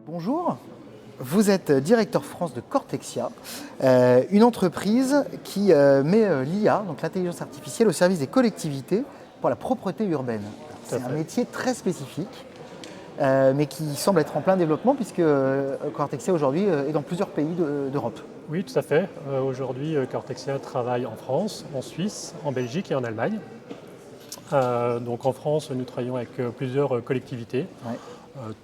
Bonjour, vous êtes directeur France de Cortexia, une entreprise qui met l'IA, donc l'intelligence artificielle, au service des collectivités pour la propreté urbaine. C'est un métier très spécifique, mais qui semble être en plein développement puisque Cortexia aujourd'hui est dans plusieurs pays d'Europe. Oui, tout à fait. Aujourd'hui, Cortexia travaille en France, en Suisse, en Belgique et en Allemagne. Donc en France, nous travaillons avec plusieurs collectivités,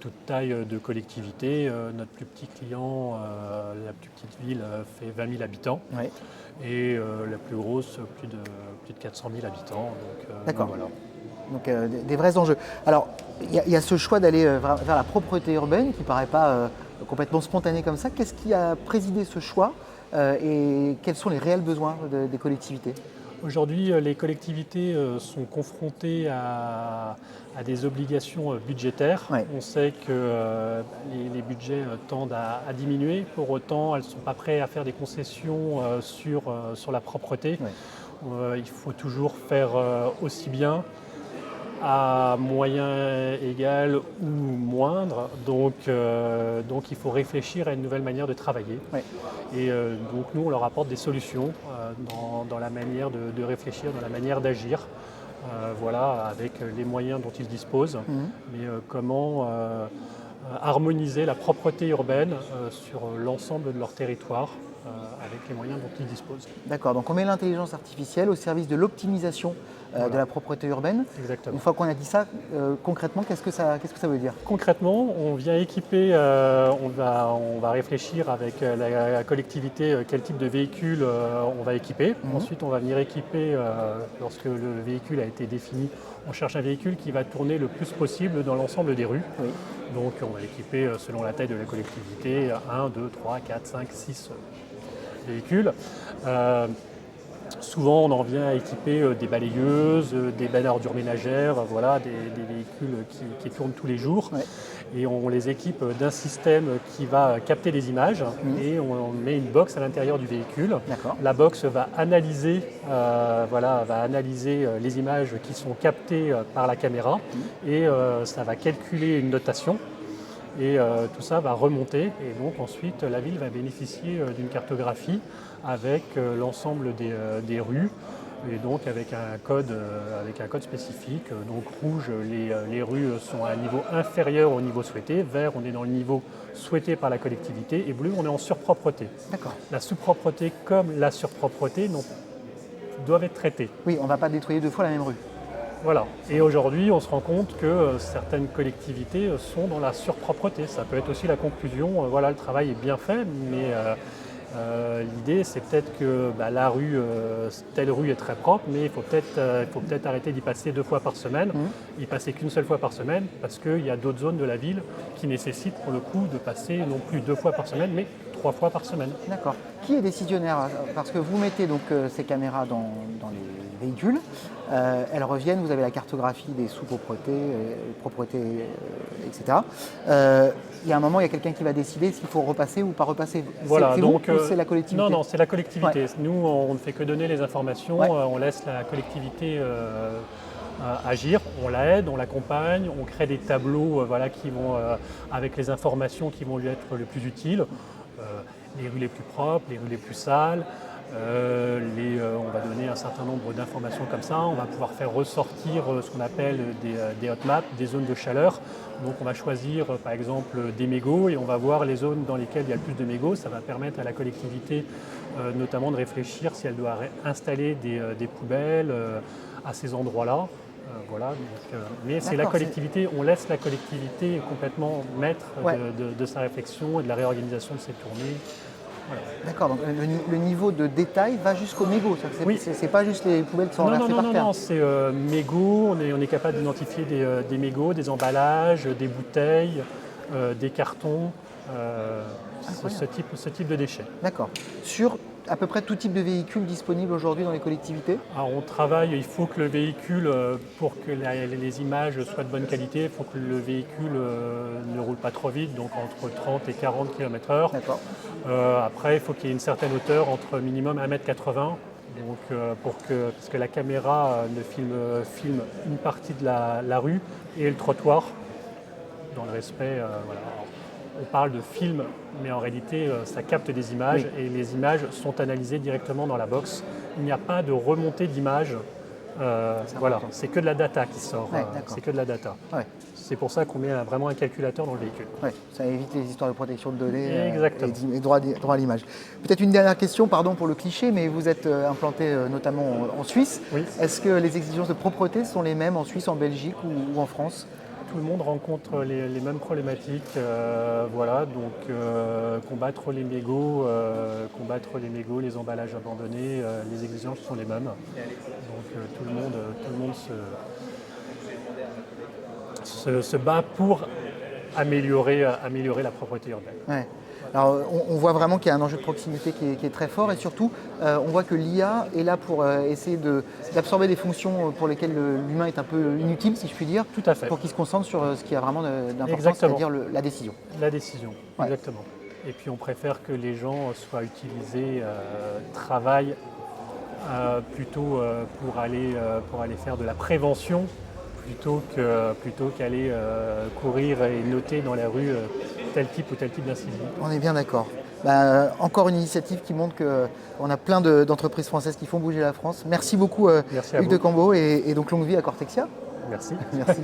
toute taille de collectivité. Notre plus petit client, la plus petite ville, fait 20 000 habitants. Et la plus grosse, plus de 400 000 habitants. D'accord. Voilà. Donc des vrais enjeux. Alors, il y a ce choix d'aller vers la propreté urbaine qui ne paraît pas complètement spontané comme ça. Qu'est-ce qui a présidé ce choix et quels sont les réels besoins des collectivités ? Aujourd'hui, les collectivités sont confrontées à des obligations budgétaires. On sait que les budgets tendent à diminuer. Pour autant, elles ne sont pas prêtes à faire des concessions sur la propreté. Il faut toujours faire aussi bien à moyen égal ou moindre. Donc il faut réfléchir à une nouvelle manière de travailler. Et donc nous, on leur apporte des solutions dans la manière de réfléchir, dans la manière d'agir. Voilà, avec les moyens dont ils disposent. Mais comment harmoniser la propreté urbaine sur l'ensemble de leur territoire avec les moyens dont ils disposent. D'accord, donc on met l'intelligence artificielle au service de l'optimisation de la propreté urbaine. Exactement. Une fois qu'on a dit ça, concrètement, qu'est-ce que ça veut dire ? Concrètement, on vient équiper, on va réfléchir avec la collectivité quel type de véhicule on va équiper. Ensuite, on va venir équiper, lorsque le véhicule a été défini, on cherche un véhicule qui va tourner le plus possible dans l'ensemble des rues. Donc on va l'équiper selon la taille de la collectivité, 1, 2, 3, 4, 5, 6 véhicules. Souvent, on en vient à équiper des balayeuses, des bennes à ordures ménagères, voilà, des véhicules qui tournent tous les jours. Et on les équipe d'un système qui va capter les images et on met une box à l'intérieur du véhicule. La box va analyser, les images qui sont captées par la caméra et ça va calculer une notation. Et tout ça va remonter et donc ensuite la ville va bénéficier d'une cartographie avec l'ensemble des rues et donc avec un code spécifique. Donc rouge, les rues sont à un niveau inférieur au niveau souhaité, vert on est dans le niveau souhaité par la collectivité et bleu on est en surpropreté. La sous-propreté comme la surpropreté doivent être traitées. Oui, on ne va pas nettoyer deux fois la même rue. Voilà. Et aujourd'hui, on se rend compte que certaines collectivités sont dans la surpropreté. Ça peut être aussi la conclusion. Voilà, le travail est bien fait, mais l'idée, c'est peut-être que la rue, telle rue est très propre, mais il faut peut-être arrêter d'y passer 2 fois par semaine, y passer qu'une seule fois par semaine, parce qu'il y a d'autres zones de la ville qui nécessitent pour le coup de passer non plus 2 fois par semaine, mais 3 fois par semaine. D'accord. Qui est décisionnaire ? Parce que vous mettez donc ces caméras dans les véhicules, elles reviennent, vous avez la cartographie des sous-propretés, propreté, etc. Il y a un moment, il y a quelqu'un qui va décider s'il faut repasser ou pas repasser. Voilà, c'est donc vous ou c'est la collectivité ? Non, c'est la collectivité. Nous, on ne fait que donner les informations, on laisse la collectivité agir, on l'aide, on l'accompagne, on crée des tableaux qui vont, avec les informations qui vont lui être le plus utiles. Les rues les plus propres, les rues les plus sales. On va donner un certain nombre d'informations comme ça. On va pouvoir faire ressortir ce qu'on appelle des hot maps, des zones de chaleur. Donc on va choisir par exemple des mégots et on va voir les zones dans lesquelles il y a le plus de mégots. Ça va permettre à la collectivité notamment de réfléchir si elle doit installer des poubelles à ces endroits-là. Mais c'est la collectivité, on laisse la collectivité complètement maître de sa réflexion et de la réorganisation de ses tournées. Voilà. D'accord, donc le niveau de détail va jusqu'aux mégots, c'est pas juste les poubelles qui sont renversées par terre. Non, c'est mégots, on est capable d'identifier des mégots, des emballages, des bouteilles, des cartons, ce type de déchets. D'accord. Sur à peu près tout type de véhicule disponible aujourd'hui dans les collectivités ? Alors on travaille, il faut que le véhicule, pour que les images soient de bonne qualité, il faut que le véhicule ne roule pas trop vite, donc entre 30 et 40 km/h. Après, il faut qu'il y ait une certaine hauteur, entre minimum 1,80 m Parce que la caméra filme une partie de la rue et le trottoir, dans le respect. Voilà. On parle de film, mais en réalité, ça capte des images et les images sont analysées directement dans la box. Il n'y a pas de remontée d'images. Voilà, c'est que de la data qui sort. C'est que de la data. Ouais. C'est pour ça qu'on met vraiment un calculateur dans le véhicule. Ouais, ça évite les histoires de protection de données et droit à l'image. Peut-être une dernière question, pardon pour le cliché, mais vous êtes implanté notamment en Suisse. Oui. Est-ce que les exigences de propreté sont les mêmes en Suisse, en Belgique ou en France ? Tout le monde rencontre les mêmes problématiques. Voilà, donc combattre les mégots, les emballages abandonnés, les exigences sont les mêmes. Donc tout le monde se bat pour améliorer la propreté urbaine. Ouais. Alors, on voit vraiment qu'il y a un enjeu de proximité qui est très fort et surtout, on voit que l'IA est là pour essayer d'absorber des fonctions pour lesquelles l'humain est un peu inutile, si je puis dire. Tout à fait. Pour qu'il se concentre sur ce qui a vraiment d'importance, c'est-à-dire la décision. La décision, exactement. Et puis on préfère que les gens soient utilisés, travaillent plutôt pour aller faire de la prévention plutôt qu'aller courir et noter dans la rue tel type ou tel type d'incident. On est bien d'accord. Encore une initiative qui montre qu'on a plein d'entreprises françaises qui font bouger la France. Merci beaucoup Hugues de Cambo et donc longue vie à Cortexia. Merci. Merci.